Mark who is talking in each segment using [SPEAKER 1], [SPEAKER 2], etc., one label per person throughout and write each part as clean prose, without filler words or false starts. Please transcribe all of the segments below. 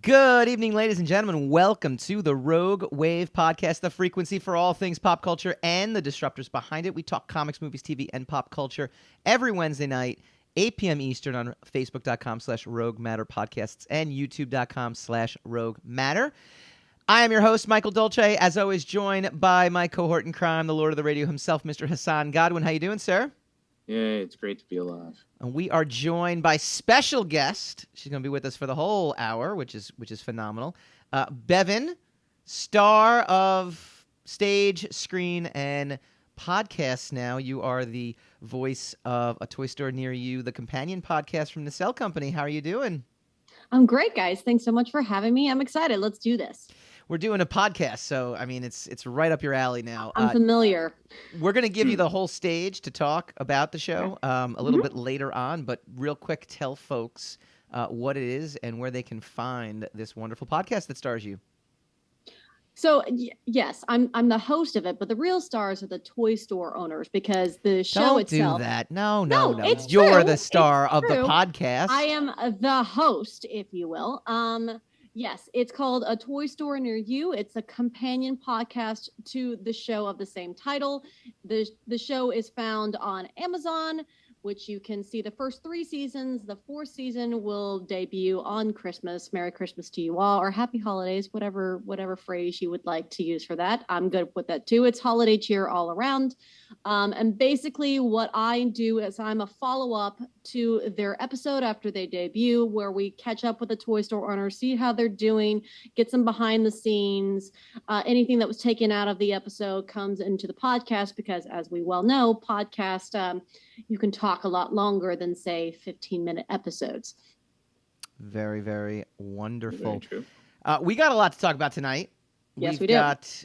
[SPEAKER 1] Good evening, ladies and gentlemen. Welcome to the Rogue Wave podcast, the frequency for all things pop culture and the disruptors behind it. We talk comics, movies, TV, and pop culture every Wednesday night, 8 p.m. Eastern on Facebook.com/Rogue Matter Podcasts and YouTube.com/Rogue Matter. I am your host, Michael Dolce, as always, joined by my cohort in crime, the Lord of the Radio himself, Mr. Hassan Godwin. How you doing, sir?
[SPEAKER 2] Yeah, it's great to be alive.
[SPEAKER 1] And we are joined by special guest. She's going to be with us for the whole hour, which is phenomenal. Bevin, star of stage, screen, and podcasts now. You are the voice of A Toy Store Near You, the companion podcast from the Cell Company. How are you doing?
[SPEAKER 3] I'm great, guys. Thanks so much for having me. I'm excited. Let's do this.
[SPEAKER 1] We're doing a podcast, so I mean, it's right up your alley now.
[SPEAKER 3] I'm familiar.
[SPEAKER 1] We're going to give you the whole stage to talk about the show a little bit later on, but real quick, tell folks what it is and where they can find this wonderful podcast that stars you.
[SPEAKER 3] So yes, I'm the host of it, but the real stars are the toy store owners because the show itself.
[SPEAKER 1] Don't do that. No.
[SPEAKER 3] It's
[SPEAKER 1] You're
[SPEAKER 3] true.
[SPEAKER 1] the star
[SPEAKER 3] It's
[SPEAKER 1] of the
[SPEAKER 3] true.
[SPEAKER 1] podcast.
[SPEAKER 3] I am the host, if you will. Yes, it's called A Toy Store Near You. It's a companion podcast to the show of the same title. The show is found on Amazon, which you can see the first 3 seasons. The 4th season will debut on Christmas. Merry Christmas to you all, or Happy Holidays, whatever phrase you would like to use for that. I'm good with that too. It's holiday cheer all around. And basically what I do is I'm a follow-up to their episode after they debut, where we catch up with the toy store owners, see how they're doing, get some behind the scenes. Anything that was taken out of the episode comes into the podcast because, as we well know, podcast, you can talk a lot longer than, say, 15-minute episodes.
[SPEAKER 1] Very, very wonderful.
[SPEAKER 2] Very true.
[SPEAKER 1] We got a lot to talk about tonight.
[SPEAKER 3] Yes,
[SPEAKER 1] We've
[SPEAKER 3] we do.
[SPEAKER 1] got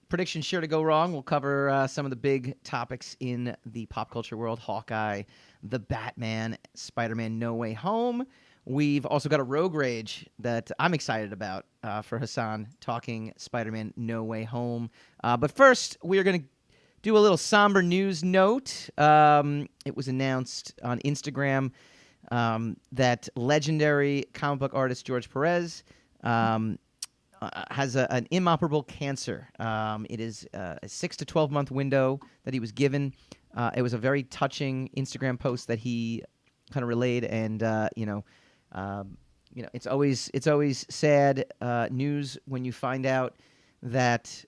[SPEAKER 1] predictions sure to go wrong. We'll cover some of the big topics in the pop culture world. Hawkeye, the Batman, Spider-Man No Way Home. We've also got a Rogue Rage that I'm excited about for Hassan, talking Spider-Man No Way Home. But first, we are going to do a little somber news note. It was announced on Instagram that legendary comic book artist George Perez has an inoperable cancer. It is a 6 to 12 month window that he was given. It was a very touching Instagram post that he kind of relayed, and it's always sad news when you find out that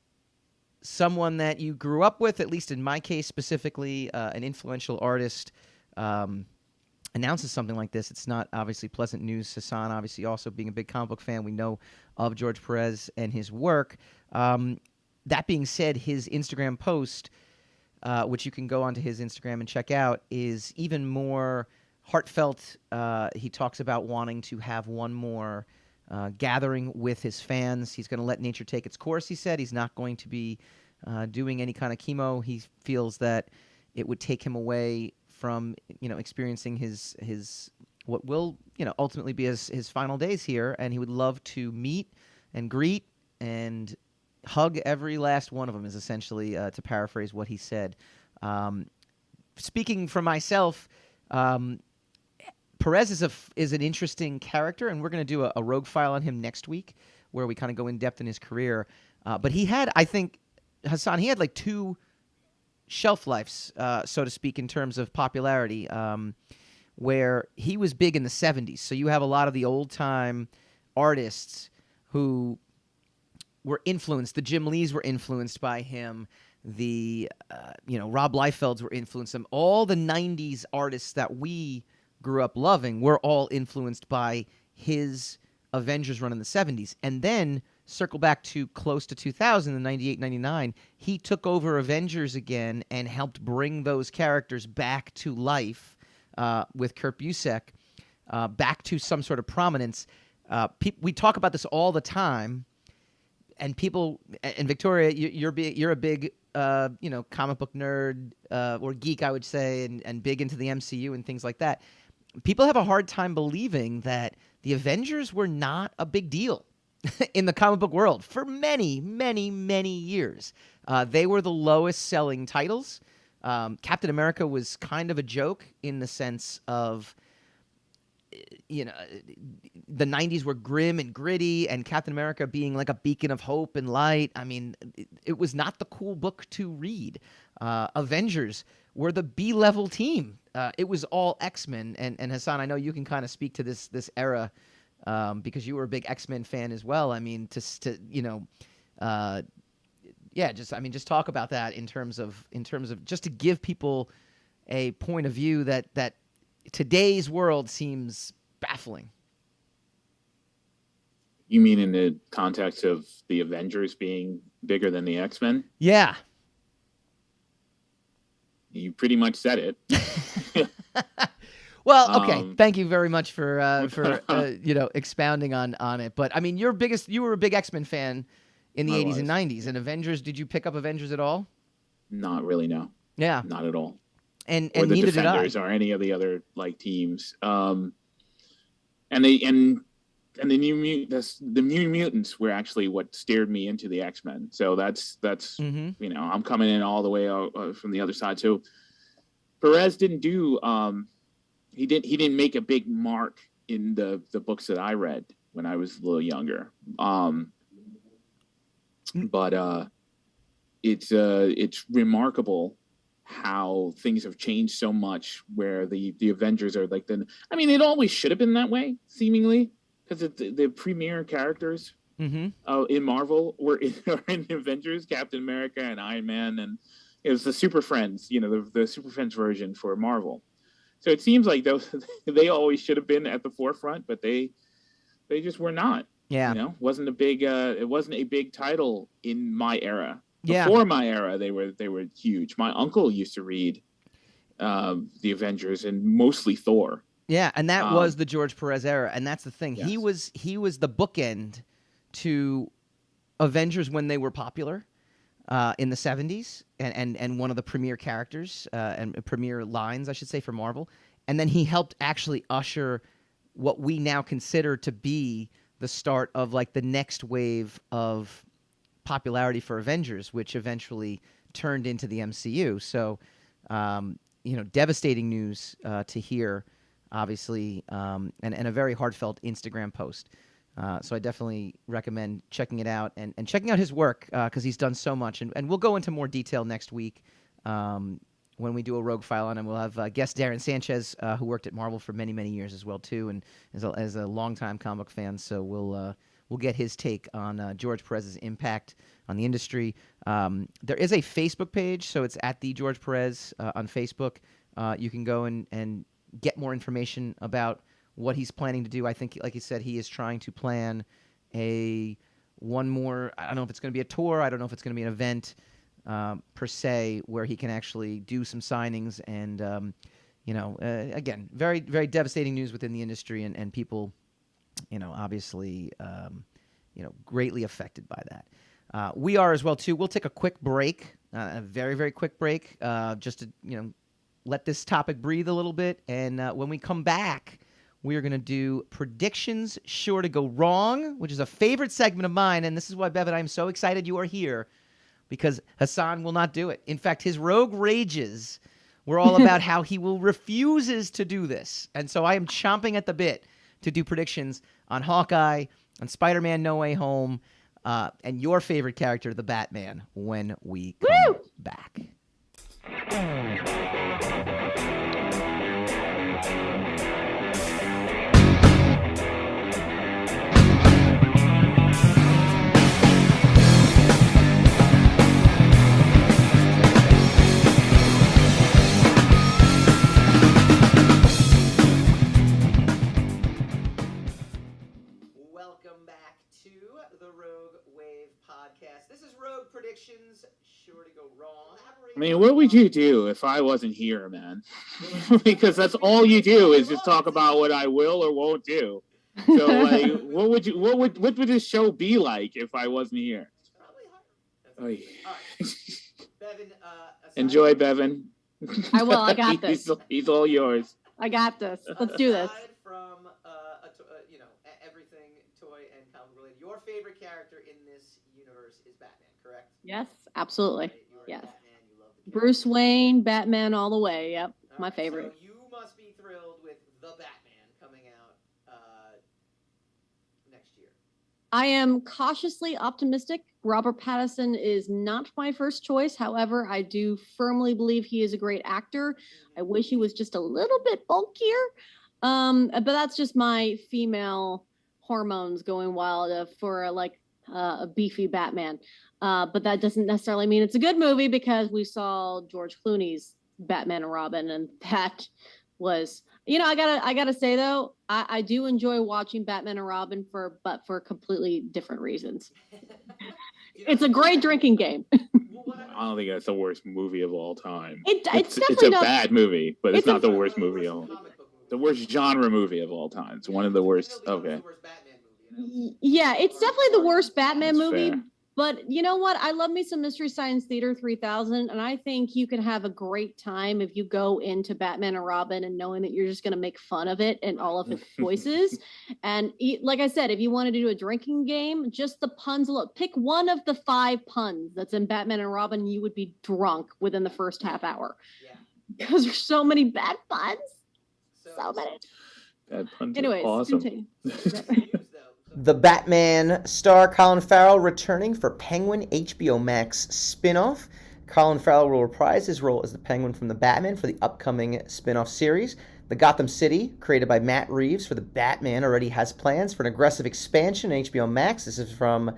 [SPEAKER 1] someone that you grew up with, at least in my case specifically, an influential artist, announces something like this. It's not obviously pleasant news. Hassan, obviously, also being a big comic book fan, we know of George Perez and his work. That being said, his Instagram post, which you can go onto his Instagram and check out, is even more heartfelt. He talks about wanting to have one more gathering with his fans. He's going to let nature take its course, he said. He's not going to be doing any kind of chemo. He feels that it would take him away from experiencing his what will ultimately be his final days here, and he would love to meet and greet and hug every last one of them, is essentially to paraphrase what he said. Speaking for myself, Perez is an interesting character, and we're going to do a Rogue File on him next week, where we kind of go in depth in his career. But he had, I think, Hassan, he had like 2 shelf lives, so to speak, in terms of popularity, where he was big in the 70s. So you have a lot of the old-time artists who were influenced. The Jim Lees were influenced by him. The Rob Liefelds were influenced him. All the 90s artists that we grew up loving were all influenced by his Avengers run in the 70s. And then circle back to close to 2000, in 98, 99, he took over Avengers again and helped bring those characters back to life with Kurt Busiek, back to some sort of prominence. We talk about this all the time, and people, and Victoria, you're a big comic book nerd or geek, I would say, and big into the MCU and things like that. People have a hard time believing that the Avengers were not a big deal in the comic book world for many, many, many years. They were the lowest selling titles. Captain America was kind of a joke in the sense of you know, the 90s were grim and gritty, and Captain America being like a beacon of hope and light. I mean, it was not the cool book to read. Avengers were the B-level team. It was all X-Men. And Hassan, I know you can kind of speak to this era because you were a big X-Men fan as well. I mean, just talk about that in terms of just to give people a point of view that today's world seems baffling.
[SPEAKER 2] You mean in the context of the Avengers being bigger than the X-Men?
[SPEAKER 1] Yeah.
[SPEAKER 2] You pretty much said it.
[SPEAKER 1] Well, okay. Thank you very much for expounding on it. But I mean, you were a big X-Men fan in the 80s and 90s. And Avengers, did you pick up Avengers at all?
[SPEAKER 2] Not really, no.
[SPEAKER 1] Yeah.
[SPEAKER 2] Not at all.
[SPEAKER 1] And
[SPEAKER 2] or the
[SPEAKER 1] neither
[SPEAKER 2] Defenders
[SPEAKER 1] did I.
[SPEAKER 2] or any of the other like teams. And the New Mutants were actually what steered me into the X-Men. So that's
[SPEAKER 1] Mm-hmm.
[SPEAKER 2] I'm coming in all the way out, from the other side. So Perez didn't do he didn't make a big mark in the books that I read when I was a little younger. But it's remarkable how things have changed so much, where the Avengers are like it always should have been that way, seemingly, because the premier characters
[SPEAKER 1] Mm-hmm.
[SPEAKER 2] in Marvel are in the Avengers, Captain America and Iron Man, and it was the Super Friends, the Super Friends version for Marvel. So it seems like they always should have been at the forefront, but they just were not.
[SPEAKER 1] Yeah.
[SPEAKER 2] Wasn't a big it wasn't a big title in my era.
[SPEAKER 1] Yeah.
[SPEAKER 2] Before my era, they were huge. My uncle used to read the Avengers and mostly Thor.
[SPEAKER 1] Yeah, and that was the George Perez era, and that's the thing.
[SPEAKER 2] Yes.
[SPEAKER 1] He was the bookend to Avengers when they were popular in the 70s, and one of the premier characters and premier lines, I should say, for Marvel. And then he helped actually usher what we now consider to be the start of like the next wave of popularity for Avengers, which eventually turned into the MCU. So, devastating news to hear, obviously, and a very heartfelt Instagram post. So I definitely recommend checking it out and checking out his work because he's done so much. And we'll go into more detail next week when we do a Rogue File on him. We'll have guest Darren Sanchez, who worked at Marvel for many, many years as well, too, and as a longtime comic fan. So we'll get his take on George Perez's impact on the industry. There is a Facebook page, so it's at the George Perez on Facebook. You can go and get more information about what he's planning to do. I think, like you said, he is trying to plan one more. I don't know if it's going to be a tour. I don't know if it's going to be an event per se, where he can actually do some signings. And again, very, very devastating news within the industry, and people, obviously, greatly affected by that. We are as well too. We'll take a quick break, a very, very quick break, just to let this topic breathe a little bit. And when we come back, we are going to do predictions sure to go wrong, which is a favorite segment of mine. And this is why, Bevin, I'm so excited you are here, because Hassan will not do it. In fact, his rogue rages were all about how he refuses to do this. And so I am chomping at the bit to do predictions on Hawkeye, on Spider-Man No Way Home, and your favorite character, the Batman, when we come back. Welcome back to the Rogue Wave podcast. This is Rogue Predictions, sure to go wrong.
[SPEAKER 2] I mean, what would you do if I wasn't here, man? Because that's all you do is just talk about what I will or won't do. So, like, what would this show be like if I wasn't here?
[SPEAKER 1] All right. Bevin,
[SPEAKER 2] enjoy, Bevin.
[SPEAKER 3] I will. I got this.
[SPEAKER 2] He's all yours.
[SPEAKER 3] I got this. Let's do this.
[SPEAKER 1] Aside from everything toy and comic related, your favorite character in this universe is Batman, correct?
[SPEAKER 3] Yes, absolutely.
[SPEAKER 1] Right? You are
[SPEAKER 3] Yes.
[SPEAKER 1] Batman. You love the
[SPEAKER 3] Bruce Wayne, Batman all the way. Yep,
[SPEAKER 1] All
[SPEAKER 3] my
[SPEAKER 1] right,
[SPEAKER 3] favorite.
[SPEAKER 1] So you must be thrilled with the Batman coming out
[SPEAKER 3] I am cautiously optimistic. Robert Pattinson is not my first choice. However, I do firmly believe he is a great actor. I wish he was just a little bit bulkier. But that's just my female hormones going wild for a beefy Batman. But that doesn't necessarily mean it's a good movie, because we saw George Clooney's Batman and Robin, and that was, I gotta say though, I do enjoy watching Batman and Robin but for completely different reasons. It's a great drinking game.
[SPEAKER 2] I don't think that's the worst movie of all time.
[SPEAKER 3] It's
[SPEAKER 2] a bad movie, but it's not the worst movie of all. The worst genre movie of all time. It's one of the worst. Okay.
[SPEAKER 3] Yeah, it's definitely the worst Batman
[SPEAKER 2] That's
[SPEAKER 3] movie.
[SPEAKER 2] fair.
[SPEAKER 3] But you know what? I love me some Mystery Science Theater 3000, and I think you can have a great time if you go into Batman and Robin and knowing that you're just going to make fun of it and all of its choices. And like I said, if you wanted to do a drinking game, just the puns alone. Pick one of the 5 puns that's in Batman and Robin, and you would be drunk within the first half hour. Yeah. Because there's so many bad puns. So many.
[SPEAKER 2] Bad puns.
[SPEAKER 3] Anyways,
[SPEAKER 2] awesome.
[SPEAKER 3] continue.
[SPEAKER 4] The Batman star Colin Farrell returning for Penguin HBO Max spin-off. Colin Farrell will reprise his role as the Penguin from the Batman for the upcoming spin-off series. The Gotham City, created by Matt Reeves for the Batman, already has plans for an aggressive expansion in HBO Max. This is from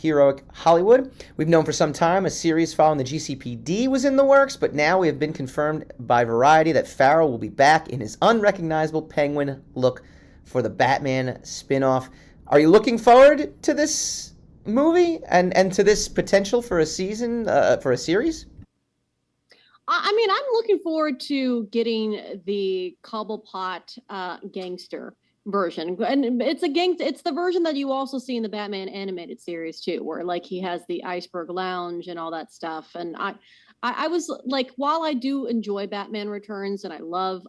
[SPEAKER 4] Heroic Hollywood. We've known for some time a series following the GCPD was in the works, but now we have been confirmed by Variety that Farrell will be back in his unrecognizable Penguin look for the Batman spin-off. Are you looking forward to this movie and to this potential for a season, for a series?
[SPEAKER 3] I mean, I'm looking forward to getting the Cobblepot gangster version, and it's the version that you also see in the Batman animated series too, where like he has the Iceberg Lounge and all that stuff. And I was like, while I do enjoy Batman Returns and I love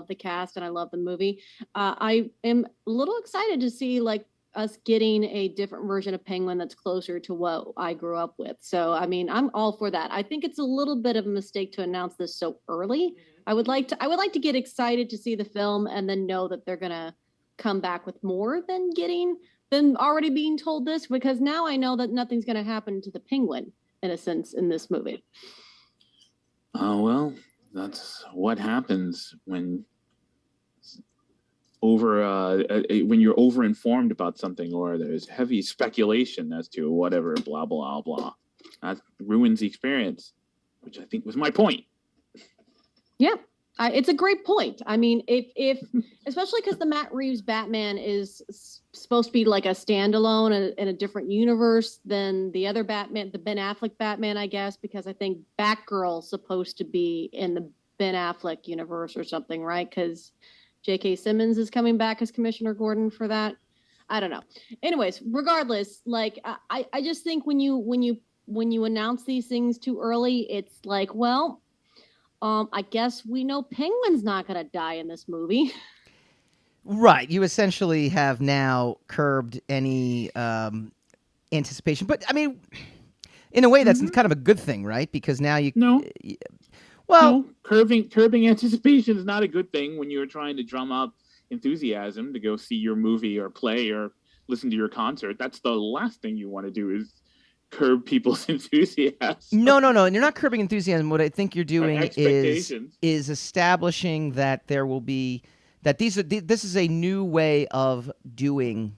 [SPEAKER 3] the cast and I love the movie, I am a little excited to see like us getting a different version of Penguin that's closer to what I grew up with. So I mean, I'm all for that. I think it's a little bit of a mistake to announce this so early. I would like to get excited to see the film and then know that they're gonna come back with more than already being told this, because now I know that nothing's gonna happen to the Penguin in a sense in this movie.
[SPEAKER 2] Oh, well, that's what happens when when you're over-informed about something, or there's heavy speculation as to whatever, blah, blah, blah. That ruins the experience, which I think was my point.
[SPEAKER 3] Yeah, it's a great point. I mean, if especially because the Matt Reeves Batman is supposed to be like a standalone in a different universe than the other Batman, the Ben Affleck Batman, I guess, because I think Batgirl's supposed to be in the Ben Affleck universe or something, right? Because J.K. Simmons is coming back as Commissioner Gordon for that. I don't know. Anyways, regardless, like I just think when you announce these things too early, it's like, well, I guess we know Penguin's not going to die in this movie.
[SPEAKER 1] Right. You essentially have now curbed any anticipation. But, I mean, in a way, that's kind of a good thing, right? Because now you...
[SPEAKER 2] No.
[SPEAKER 1] Well...
[SPEAKER 2] No. Curbing anticipation is not a good thing when you're trying to drum up enthusiasm to go see your movie or play or listen to your concert. That's the last thing you want to do is curb people's enthusiasm.
[SPEAKER 1] No. And you're not curbing enthusiasm. What I think you're doing is establishing that there will be that this is a new way of doing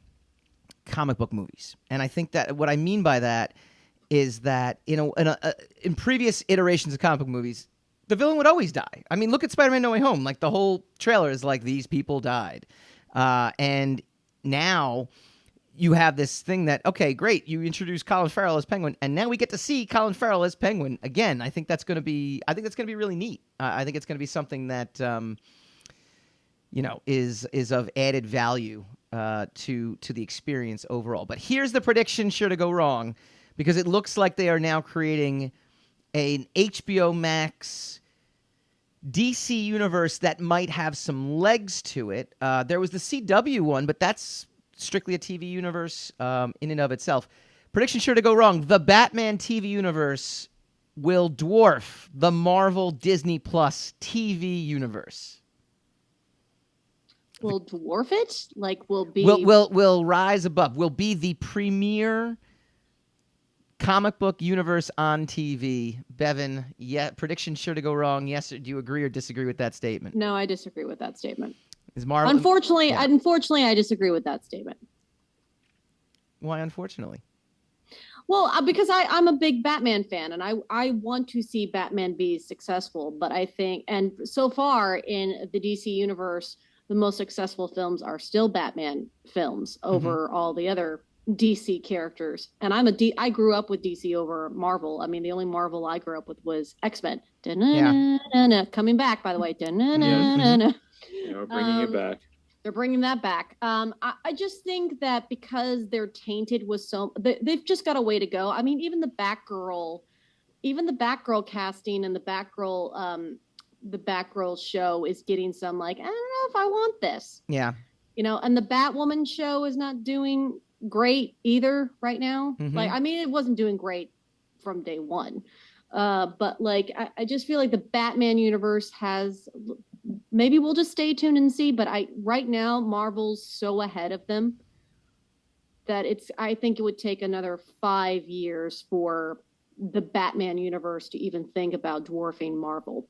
[SPEAKER 1] comic book movies. And I think that what I mean by that is that in previous iterations of comic book movies, the villain would always die. I mean, look at Spider-Man No Way Home. Like the whole trailer is like these people died, and now you have this thing that, okay, great, you introduce Colin Farrell as Penguin, and now we get to see Colin Farrell as Penguin again. I think that's going to be really neat. I think it's going to be something that is of added value to the experience overall. But here's the prediction sure to go wrong, because it looks like they are now creating an HBO Max DC universe that might have some legs to it. There was the CW one, but that's strictly a TV universe in and of itself. Prediction sure to go wrong. The Batman TV universe will dwarf the Marvel Disney Plus TV universe.
[SPEAKER 3] will dwarf it. Like will be
[SPEAKER 1] will rise above. Will be the premier comic book universe on TV. Bevin, yeah, prediction sure to go wrong. Yes, do you agree or disagree with that statement?
[SPEAKER 3] No, I disagree with that statement.
[SPEAKER 1] Is Marvel?
[SPEAKER 3] Unfortunately, I disagree with that statement.
[SPEAKER 1] Why? Unfortunately.
[SPEAKER 3] Well, because I'm a big Batman fan, and I want to see Batman be successful. But I think, and so far in the DC universe, the most successful films are still Batman films over all the other DC characters. And I grew up with DC over Marvel. I mean, the only Marvel I grew up with was X-Men. Coming back, by the way.
[SPEAKER 2] We're bringing it back.
[SPEAKER 3] They're bringing that back. I just think that because they're tainted with they've just got a way to go. I mean, even the Batgirl casting and the Batgirl show is getting some like, I don't know if I want this.
[SPEAKER 1] Yeah.
[SPEAKER 3] And the Batwoman show is not doing great either right now. Like, I mean, it wasn't doing great from day one. But like, I just feel like the Batman universe has, maybe we'll just stay tuned and see, but right now Marvel's so ahead of them that I think it would take another 5 years for the Batman universe to even think about dwarfing Marvel.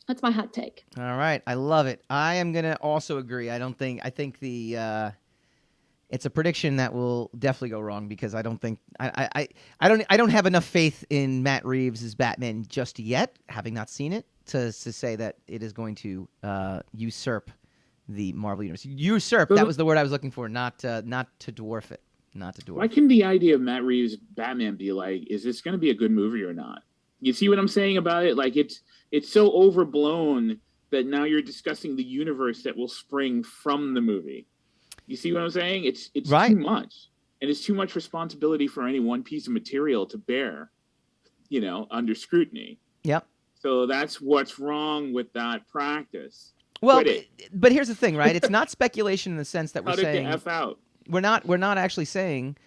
[SPEAKER 3] That's my hot take.
[SPEAKER 1] All right. I love it. I am going to also agree. I think it's a prediction that will definitely go wrong because I don't think I don't have enough faith in Matt Reeves' as Batman just yet, having not seen it, to say that it is going to usurp the Marvel universe. Usurp, that was the word I was looking for, not to dwarf it. Not to dwarf.
[SPEAKER 2] Why couldn't the idea of Matt Reeves' Batman be like, is this going to be a good movie or not? You see what I'm saying about it? Like it's so overblown that now you're discussing the universe that will spring from the movie. You see what I'm saying? It's
[SPEAKER 1] right.
[SPEAKER 2] Too much. And it's too much responsibility for any one piece of material to bear, under scrutiny.
[SPEAKER 1] Yep.
[SPEAKER 2] So that's what's wrong with that practice.
[SPEAKER 1] Well, but here's the thing, right? It's not speculation in the sense that we're saying
[SPEAKER 2] F out.
[SPEAKER 1] We're not actually saying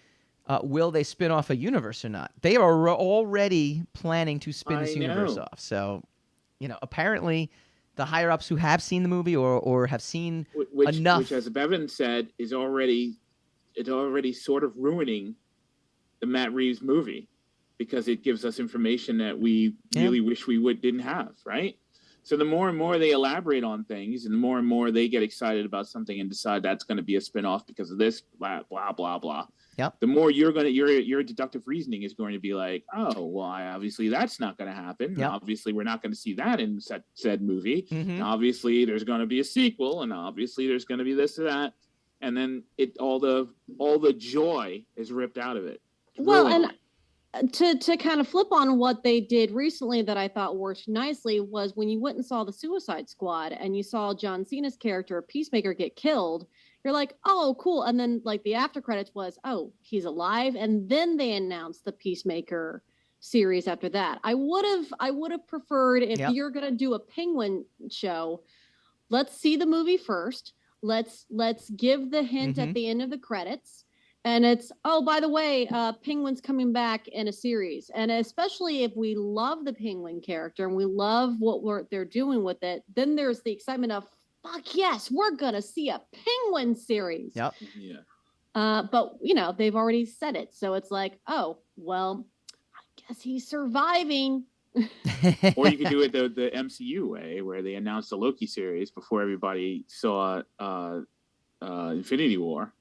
[SPEAKER 1] will they spin off a universe or not. They are already planning to spin this universe off. So, apparently the higher ups who have seen the movie or have seen enough,
[SPEAKER 2] which, as Bevin said, is already sort of ruining the Matt Reeves movie because it gives us information that we really wish we didn't have, right? So the more and more they elaborate on things, and the more they get excited about something and decide that's going to be a spinoff because of this, blah blah blah blah.
[SPEAKER 1] Yep.
[SPEAKER 2] The more your deductive reasoning is going to be like, oh well, obviously that's not going to happen.
[SPEAKER 1] Yep.
[SPEAKER 2] Obviously we're not going to see that in said movie.
[SPEAKER 1] Mm-hmm.
[SPEAKER 2] Obviously there's going to be a sequel, and obviously there's going to be this or that, and then all the joy is ripped out of it.
[SPEAKER 3] Well, and to kind of flip on what they did recently that I thought worked nicely was when you went and saw the Suicide Squad and you saw John Cena's character Peacemaker get killed. You're like, oh, cool. And then like the after credits was, oh, he's alive. And then they announced the Peacemaker series after that. I would have preferred if you're going to do a Penguin show, let's see the movie first. Let's give the hint at the end of the credits. And it's, oh, by the way, Penguin's coming back in a series. And especially if we love the Penguin character and we love what they're doing with it, then there's the excitement of, fuck yes, we're going to see a Penguin series.
[SPEAKER 1] Yep.
[SPEAKER 2] Yeah.
[SPEAKER 3] But, they've already said it. So it's like, oh, well, I guess he's surviving.
[SPEAKER 2] Or you could do it the MCU way, where they announced the Loki series before everybody saw Infinity War.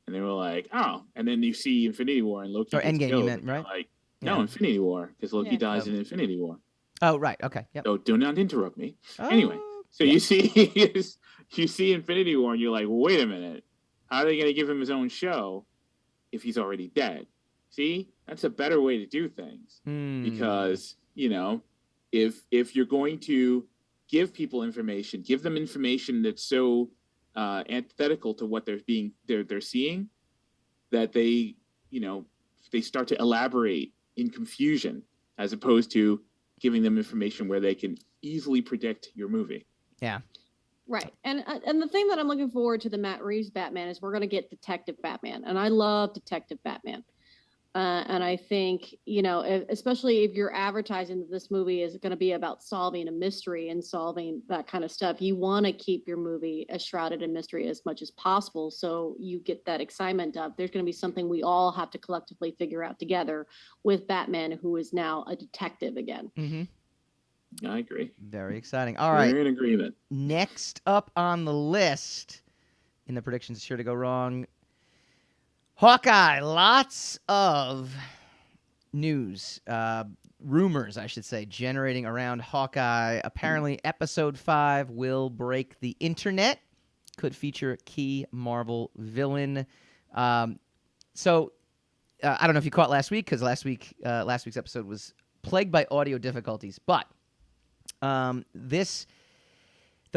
[SPEAKER 2] And they were like, oh, and then you see Infinity War and Loki.
[SPEAKER 1] Or Endgame,
[SPEAKER 2] killed,
[SPEAKER 1] you meant, right?
[SPEAKER 2] Like, no, Infinity War, because Loki dies in Infinity War.
[SPEAKER 1] Oh, right. Okay. Yep.
[SPEAKER 2] So do not interrupt me. Anyway, so you see Infinity War, and you're like, wait a minute, how are they going to give him his own show if he's already dead? See, that's a better way to do things because if you're going to give people information, give them information that's so antithetical to what they're seeing, that they start to elaborate in confusion as opposed to giving them information where they can easily predict your movie.
[SPEAKER 1] Yeah.
[SPEAKER 3] Right. And the thing that I'm looking forward to the Matt Reeves Batman is we're going to get Detective Batman. And I love Detective Batman. And I think, especially if you're advertising that this movie is going to be about solving a mystery and solving that kind of stuff, you want to keep your movie as shrouded in mystery as much as possible. So you get that excitement of there's going to be something we all have to collectively figure out together with Batman, who is now a detective again.
[SPEAKER 1] Mm-hmm.
[SPEAKER 2] I agree.
[SPEAKER 1] Very exciting. All right.
[SPEAKER 2] We're in agreement.
[SPEAKER 1] Next up on the list, in the predictions sure to go wrong, Hawkeye. Lots of news, rumors, I should say, generating around Hawkeye. Apparently, episode 5 will break the internet. Could feature a key Marvel villain. So, I don't know if you caught last week, because last week's episode was plagued by audio difficulties. But the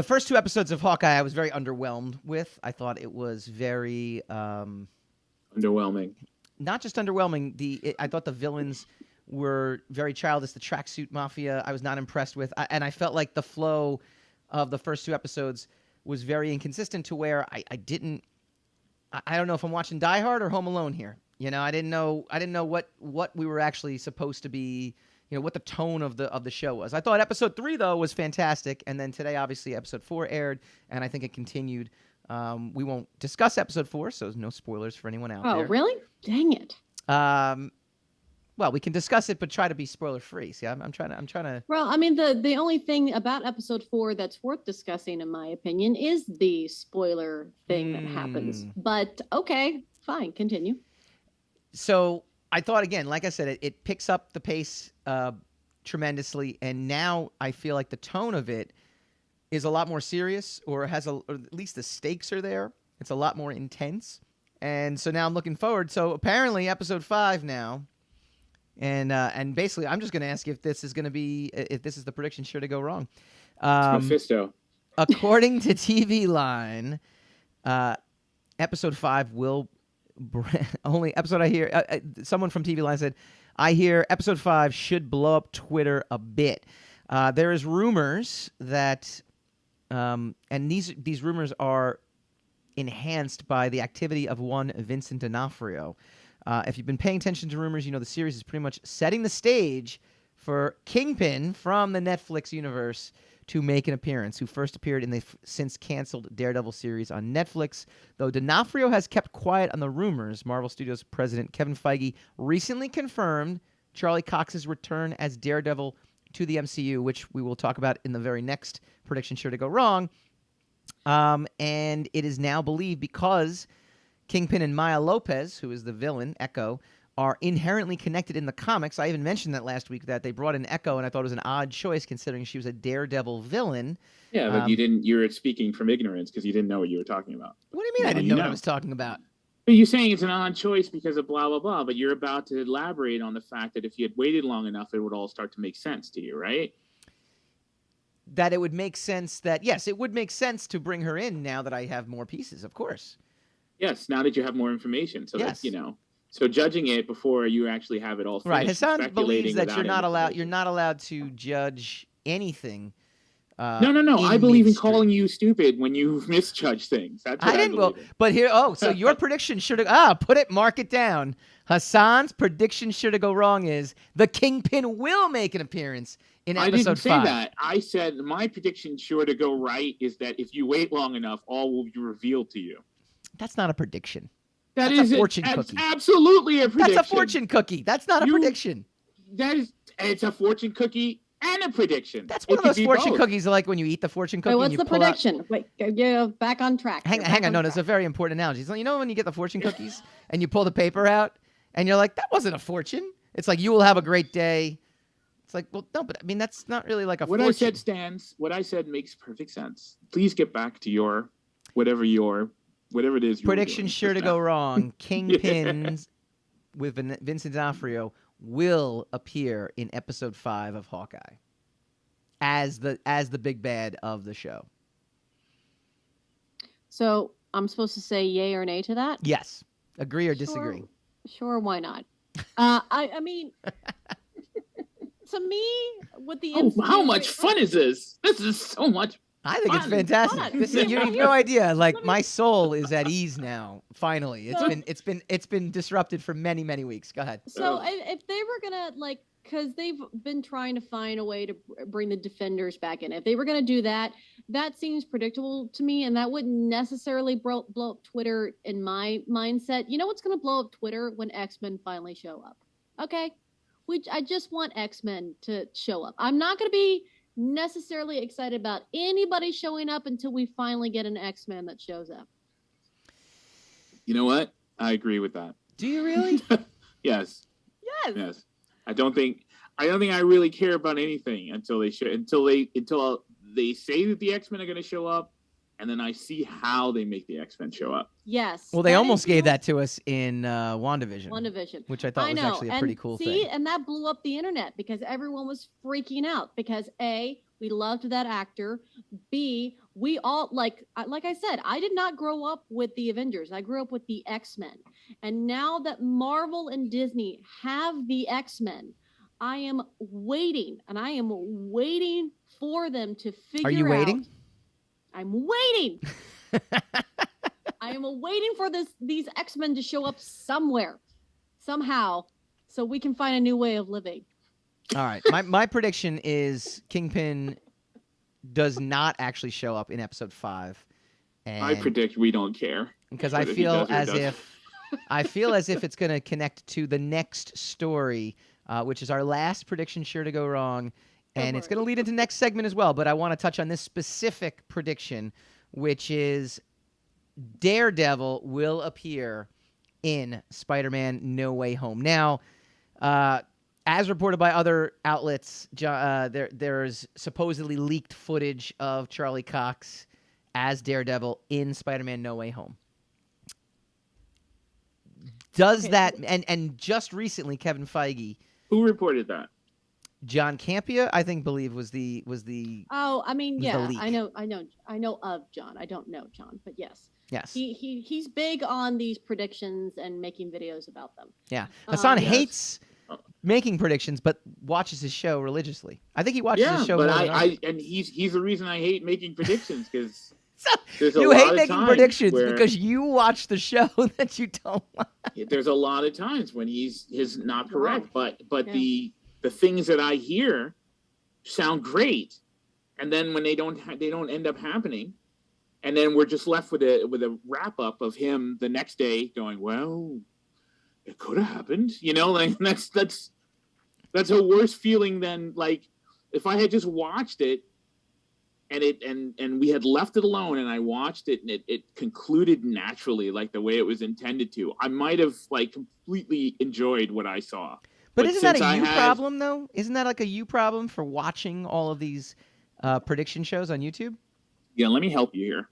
[SPEAKER 1] first 2 episodes of Hawkeye, I was very underwhelmed with. I thought it was very
[SPEAKER 2] underwhelming.
[SPEAKER 1] Not just underwhelming. I thought the villains were very childish. The tracksuit mafia, I was not impressed with, and I felt like the flow of the first 2 episodes was very inconsistent to where I don't know if I'm watching Die Hard or Home Alone here. I didn't know what we were actually supposed to be. What the tone of the show was. I thought episode 3 though was fantastic, and then today obviously episode 4 aired, and I think it continued. We won't discuss episode 4, so no spoilers for anyone out there.
[SPEAKER 3] Oh, really? Dang it.
[SPEAKER 1] Well, we can discuss it, but try to be spoiler free. See, I'm trying to.
[SPEAKER 3] Well, I mean, the only thing about episode 4 that's worth discussing, in my opinion, is the spoiler thing that happens. But okay, fine, continue.
[SPEAKER 1] So I thought, again, like I said, it picks up the pace tremendously, and now I feel like the tone of it is a lot more serious, or or at least the stakes are there. It's a lot more intense, and so now I'm looking forward. So apparently, episode 5 now, and basically, I'm just going to ask if this is the prediction sure to go wrong.
[SPEAKER 2] It's Mephisto.
[SPEAKER 1] According to TV Line, episode 5 will only episode I hear. Someone from TV Line said, "I hear episode 5 should blow up Twitter a bit." There is rumors that. And these rumors are enhanced by the activity of one Vincent D'Onofrio. If you've been paying attention to rumors, the series is pretty much setting the stage for Kingpin from the Netflix universe to make an appearance, who first appeared in the since canceled Daredevil series on Netflix. Though D'Onofrio has kept quiet on the rumors, Marvel Studios president Kevin Feige recently confirmed Charlie Cox's return as Daredevil to the MCU, which we will talk about in the very next prediction sure to go wrong. And it is now believed, because Kingpin and Maya Lopez, who is the villain, Echo, are inherently connected in the comics. I even mentioned that last week, that they brought in Echo, and I thought it was an odd choice considering she was a Daredevil villain.
[SPEAKER 2] Yeah, but you were speaking from ignorance because you didn't know what you were talking about.
[SPEAKER 1] What do you mean I didn't know what I was talking about?
[SPEAKER 2] But you're saying it's an odd choice because of blah, blah, blah, but you're about to elaborate on the fact that if you had waited long enough, it would all start to make sense to you, right?
[SPEAKER 1] That it would make sense yes, it would make sense to bring her in now that I have more pieces, of course.
[SPEAKER 2] Yes, now that you have more information. So
[SPEAKER 1] yes.
[SPEAKER 2] That, so judging it before you actually have it all finished.
[SPEAKER 1] Right, Hassan believes that you're not allowed to judge anything.
[SPEAKER 2] No. I believe in calling you stupid when you misjudge things. That's what I didn't. Well,
[SPEAKER 1] but here, so your prediction should mark it down. Hassan's prediction should have go wrong is the Kingpin will make an appearance in episode 5.
[SPEAKER 2] I didn't say that. I said my prediction sure to go right is that if you wait long enough, all will be revealed to you.
[SPEAKER 1] That's not a prediction.
[SPEAKER 2] That's
[SPEAKER 1] a fortune cookie.
[SPEAKER 2] Absolutely a prediction.
[SPEAKER 1] That's a fortune cookie. That's not a prediction.
[SPEAKER 2] It's a fortune cookie and a prediction.
[SPEAKER 1] That's one of those fortune cookies, like when you eat the fortune cookie.
[SPEAKER 3] Wait, what's the prediction? Wait, back on track.
[SPEAKER 1] Hang on. No, it's a very important analogy. So, when you get the fortune cookies and you pull the paper out and you're like, that wasn't a fortune. It's like, you will have a great day. It's like, well, no, but I mean, that's not really like a fortune.
[SPEAKER 2] What I said stands. What I said makes perfect sense. Please get back to whatever it is.
[SPEAKER 1] Prediction sure to go wrong. Kingpin with Vincent D'Onofrio will appear in episode 5 of Hawkeye as the big bad of the show.
[SPEAKER 3] So I'm supposed to say yay or nay to that?
[SPEAKER 1] Yes. Agree or disagree?
[SPEAKER 3] Sure, why not? I mean, to me, with the
[SPEAKER 2] how much fun is this? This is so much
[SPEAKER 1] I think it's
[SPEAKER 2] Fun,
[SPEAKER 1] fantastic.
[SPEAKER 3] fun.
[SPEAKER 1] This
[SPEAKER 3] Yeah,
[SPEAKER 1] is, you have
[SPEAKER 3] well,
[SPEAKER 1] no idea. Like
[SPEAKER 3] let me-
[SPEAKER 1] my soul is at ease now. Finally,
[SPEAKER 3] So-
[SPEAKER 1] it's been disrupted for many weeks. Go ahead.
[SPEAKER 3] So
[SPEAKER 2] Oh.
[SPEAKER 3] if they were gonna like, because they've been trying to find a way to bring the Defenders back in. If they were gonna do that, that seems predictable to me, and that wouldn't necessarily blow up Twitter in my mindset. You know what's gonna blow up Twitter when X-Men finally show up? Okay, I just want X-Men to show up. I'm not gonna be necessarily excited about anybody showing up until we finally get an X-Men that shows up.
[SPEAKER 2] You know what? I agree with that.
[SPEAKER 1] Do you really?
[SPEAKER 2] Yes.
[SPEAKER 3] Yes.
[SPEAKER 2] Yes. I don't think I really care about anything until they say that the X-Men are going to show up, and then I see how they make the X-Men show up.
[SPEAKER 3] Yes.
[SPEAKER 1] Well, they
[SPEAKER 3] that
[SPEAKER 1] almost
[SPEAKER 3] is
[SPEAKER 1] gave
[SPEAKER 3] real-
[SPEAKER 1] that to us in WandaVision,
[SPEAKER 3] WandaVision.
[SPEAKER 1] which I thought was actually a pretty cool thing.
[SPEAKER 3] And that blew up the internet because everyone was freaking out because A, we loved that actor. B, we all like I said, I did not grow up with the Avengers. I grew up with the X-Men. And now that Marvel and Disney have the X-Men, I am waiting for them to figure out.
[SPEAKER 1] Are you waiting?
[SPEAKER 3] I'm waiting. I am waiting for these X-Men to show up somewhere, somehow, so we can find a new way of living.
[SPEAKER 1] All right. My prediction is Kingpin does not actually show up in episode 5. And
[SPEAKER 2] I predict we don't care.
[SPEAKER 1] because I
[SPEAKER 2] whether he
[SPEAKER 1] feel
[SPEAKER 2] does or
[SPEAKER 1] as
[SPEAKER 2] doesn't.
[SPEAKER 1] if it's going to connect to the next story, which is our last prediction sure to go wrong, and it's going to lead into next segment as well. But I want to touch on this specific prediction, which is Daredevil will appear in Spider-Man No Way Home. Now, as reported by other outlets, there's supposedly leaked footage of Charlie Cox as Daredevil in Spider-Man No Way Home. Does
[SPEAKER 3] Okay.
[SPEAKER 1] that and just recently Kevin Feige,
[SPEAKER 2] Who reported that?
[SPEAKER 1] John Campea, I think was the
[SPEAKER 3] Oh, I mean,
[SPEAKER 1] Was the
[SPEAKER 3] yeah,
[SPEAKER 1] leak.
[SPEAKER 3] I know of John. I don't know John, but yes,
[SPEAKER 1] yes.
[SPEAKER 3] he's big on these predictions and making videos about them.
[SPEAKER 1] Yeah. Hassan
[SPEAKER 2] Yes.
[SPEAKER 1] hates making predictions but watches his show religiously. I think he watches
[SPEAKER 2] Yeah,
[SPEAKER 1] his show
[SPEAKER 2] but
[SPEAKER 1] more than I
[SPEAKER 2] and he's the reason I hate making predictions because
[SPEAKER 1] So,
[SPEAKER 2] there's a
[SPEAKER 1] you
[SPEAKER 2] lot
[SPEAKER 1] hate
[SPEAKER 2] of
[SPEAKER 1] making
[SPEAKER 2] times
[SPEAKER 1] predictions
[SPEAKER 2] where-
[SPEAKER 1] because you watch the show that you don't like.
[SPEAKER 2] there's a lot of times when he's not correct, but
[SPEAKER 3] Yeah.
[SPEAKER 2] the things that I hear sound great, and then when they don't end up happening, and then we're just left with a wrap up of him the next day going, well, it could have happened, like that's a worse feeling than like if I had just watched it and we had left it alone and I watched it and it concluded naturally like the way it was intended to. I might have like completely enjoyed what I saw.
[SPEAKER 1] But isn't that
[SPEAKER 2] since
[SPEAKER 1] a
[SPEAKER 2] I
[SPEAKER 1] you
[SPEAKER 2] had-
[SPEAKER 1] problem though? Isn't that like a you problem for watching all of these prediction shows on YouTube?
[SPEAKER 2] Yeah, let me help you here.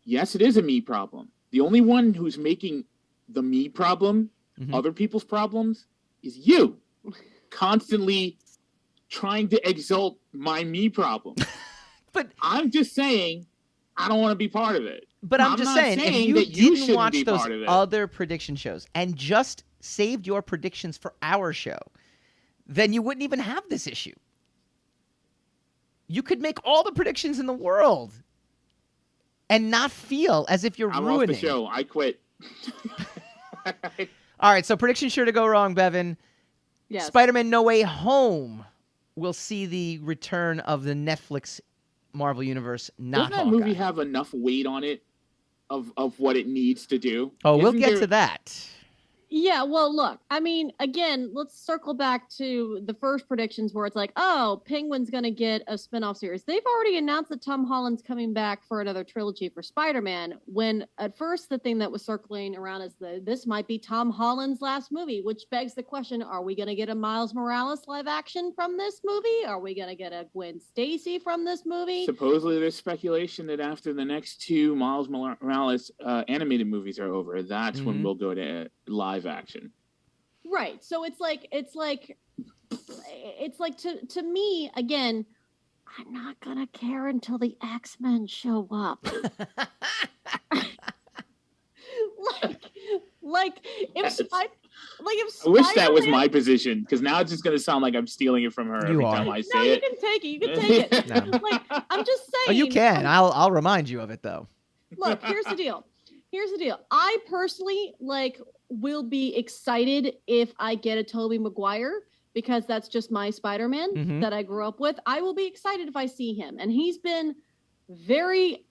[SPEAKER 2] Yes, it is a me problem. The only one who's making the me problem,
[SPEAKER 1] Mhm.
[SPEAKER 2] other people's problems, is you. Constantly trying to exalt my me problem.
[SPEAKER 1] But
[SPEAKER 2] I'm just saying, I don't want to be part of it.
[SPEAKER 1] I'm
[SPEAKER 2] I'm
[SPEAKER 1] just
[SPEAKER 2] not
[SPEAKER 1] saying, if
[SPEAKER 2] saying
[SPEAKER 1] you
[SPEAKER 2] that you
[SPEAKER 1] didn't
[SPEAKER 2] shouldn't
[SPEAKER 1] watch
[SPEAKER 2] be
[SPEAKER 1] those
[SPEAKER 2] part of it.
[SPEAKER 1] other prediction shows and just saved your predictions for our show, then you wouldn't even have this issue. You could make all the predictions in the world and not feel as if you're
[SPEAKER 2] I'm
[SPEAKER 1] ruining.
[SPEAKER 2] off the show. I quit.
[SPEAKER 1] All right, so prediction sure to go wrong, Bevin.
[SPEAKER 3] Yes.
[SPEAKER 1] Spider-Man No Way Home will see the return of the Netflix Marvel Universe, not
[SPEAKER 2] Doesn't that
[SPEAKER 1] Hawkeye.
[SPEAKER 2] movie have enough weight on it of what it needs to do?
[SPEAKER 1] Oh, we'll
[SPEAKER 2] Isn't
[SPEAKER 1] get
[SPEAKER 2] there-
[SPEAKER 1] to that.
[SPEAKER 3] Yeah, well, look, I mean, again, let's circle back to the first predictions where it's like, oh, Penguin's going to get a spinoff series. They've already announced that Tom Holland's coming back for another trilogy for Spider-Man, when at first the thing that was circling around is this might be Tom Holland's last movie, which begs the question, are we going to get a Miles Morales live action from this movie? Are we going to get a Gwen Stacy from this movie?
[SPEAKER 2] Supposedly, there's speculation that after the next two Miles Morales animated movies are over, that's when
[SPEAKER 1] Mhm.
[SPEAKER 2] we'll go to live action.
[SPEAKER 3] Right. So it's like to me, again, I'm not gonna care until the X-Men show up. like if Like if
[SPEAKER 2] I wish that was
[SPEAKER 3] Spider-Man-
[SPEAKER 2] my position, because now it's just going to sound like I'm stealing it from her
[SPEAKER 1] You
[SPEAKER 2] every
[SPEAKER 1] are.
[SPEAKER 2] time I
[SPEAKER 3] No,
[SPEAKER 2] say
[SPEAKER 3] you
[SPEAKER 2] it.
[SPEAKER 3] can take it. You can take it.
[SPEAKER 1] No.
[SPEAKER 3] Like I'm just saying.
[SPEAKER 1] Oh, you can. I'll remind you of it though.
[SPEAKER 3] Look, here's the deal. I personally will be excited if I get a Tobey Maguire, because that's just my Spider-Man
[SPEAKER 1] Mhm.
[SPEAKER 3] that I grew up with. I will be excited if I see him. And he's been very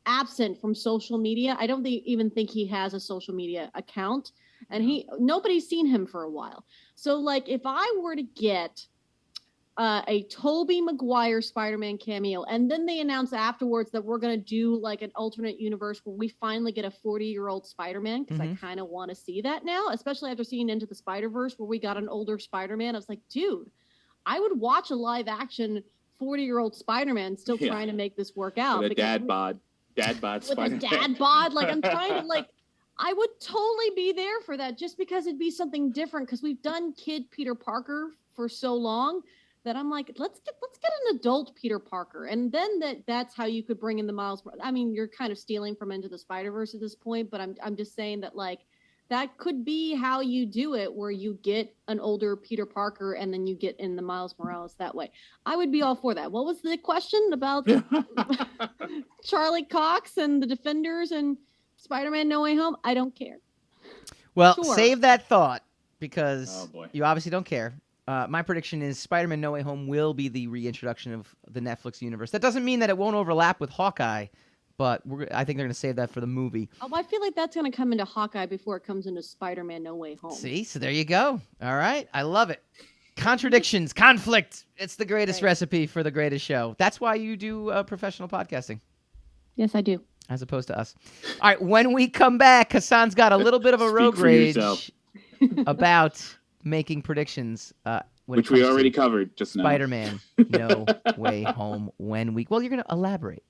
[SPEAKER 3] absent from social media. I don't even think he has a social media account, and nobody's seen him for a while. So like if I were to get a Tobey Maguire Spider-Man cameo, and then they announce afterwards that we're going to do like an alternate universe where we finally get a 40-year-old Spider-Man, because I kind of want to see that now, especially after seeing Into the Spider-Verse where we got an older Spider-Man. I was like, dude, I would watch a live action 40-year-old Spider-Man still trying to make this work out.
[SPEAKER 2] With a dad bod
[SPEAKER 3] with
[SPEAKER 2] Spider-Man.
[SPEAKER 3] a dad bod. Like I'm trying to I would totally be there for that, just because it'd be something different, because we've done kid Peter Parker for so long that I'm like, let's get an adult Peter Parker. And then that's how you could bring in the Miles. I mean, you're kind of stealing from Into the Spider-Verse at this point, but I'm just saying that like that could be how you do it, where you get an older Peter Parker and then you get in the Miles Morales that way. I would be all for that. What was the question about Charlie Cox and the Defenders and Spider-Man No Way Home? I don't care.
[SPEAKER 1] Well,
[SPEAKER 3] Sure.
[SPEAKER 1] save that thought, because
[SPEAKER 2] Oh, boy.
[SPEAKER 1] you obviously don't care. My prediction is Spider-Man No Way Home will be the reintroduction of the Netflix universe. That doesn't mean that it won't overlap with Hawkeye, but I think they're going to save that for the movie.
[SPEAKER 3] Oh, I feel like that's going to come into Hawkeye before it comes into Spider-Man No Way Home.
[SPEAKER 1] See? So there you go. All right. I love it. Contradictions, conflict. It's the greatest recipe for the greatest show. That's why you do professional podcasting,
[SPEAKER 3] Yes, I do.
[SPEAKER 1] as opposed to us. All right. When we come back, Hassan's got a little bit of a
[SPEAKER 2] Speak
[SPEAKER 1] rogue
[SPEAKER 2] for
[SPEAKER 1] rage
[SPEAKER 2] yourself.
[SPEAKER 1] about making predictions. When it
[SPEAKER 2] Which we
[SPEAKER 1] comes to
[SPEAKER 2] already covered just now.
[SPEAKER 1] Spider-Man No Way Home when we... Well, you're going to elaborate.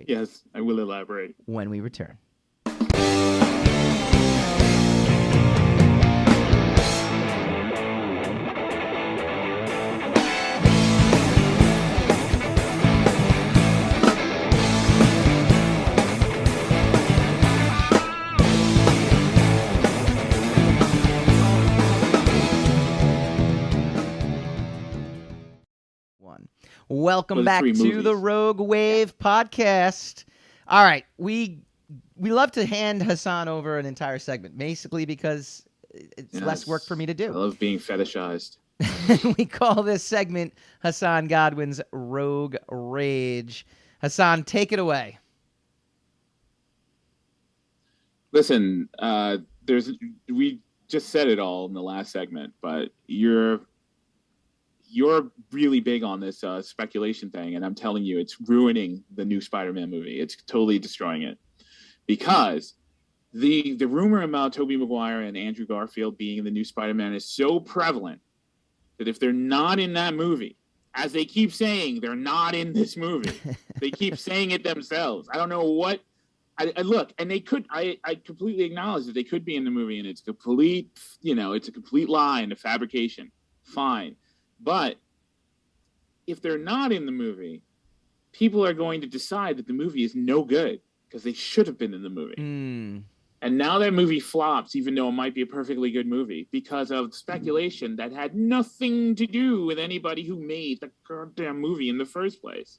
[SPEAKER 2] Yes, I will elaborate.
[SPEAKER 1] When we return. Welcome
[SPEAKER 2] For the
[SPEAKER 1] back
[SPEAKER 2] three
[SPEAKER 1] to
[SPEAKER 2] movies.
[SPEAKER 1] the Rogue Wave podcast. All right, we love to hand Hassan over an entire segment, basically because it's less work for me to
[SPEAKER 2] I
[SPEAKER 1] do.
[SPEAKER 2] love being fetishized.
[SPEAKER 1] We call this segment Hassan Godwin's Rogue Rage. Hassan, take it away.
[SPEAKER 2] Listen, we just said it all in the last segment, but you're really big on this speculation thing, and I'm telling you, it's ruining the new Spider-Man movie. It's totally destroying it, because the rumor about Tobey Maguire and Andrew Garfield being in the new Spider-Man is so prevalent that if they're not in that movie, as they keep saying, they're not in this movie. They keep saying it themselves. I don't know what. I look, and they could. I completely acknowledge that they could be in the movie, and it's complete. It's a complete lie and a fabrication. Fine. But if they're not in the movie, people are going to decide that the movie is no good because they should have been in the movie. And now that movie flops, even though it might be a perfectly good movie, because of speculation that had nothing to do with anybody who made the goddamn movie in the first place.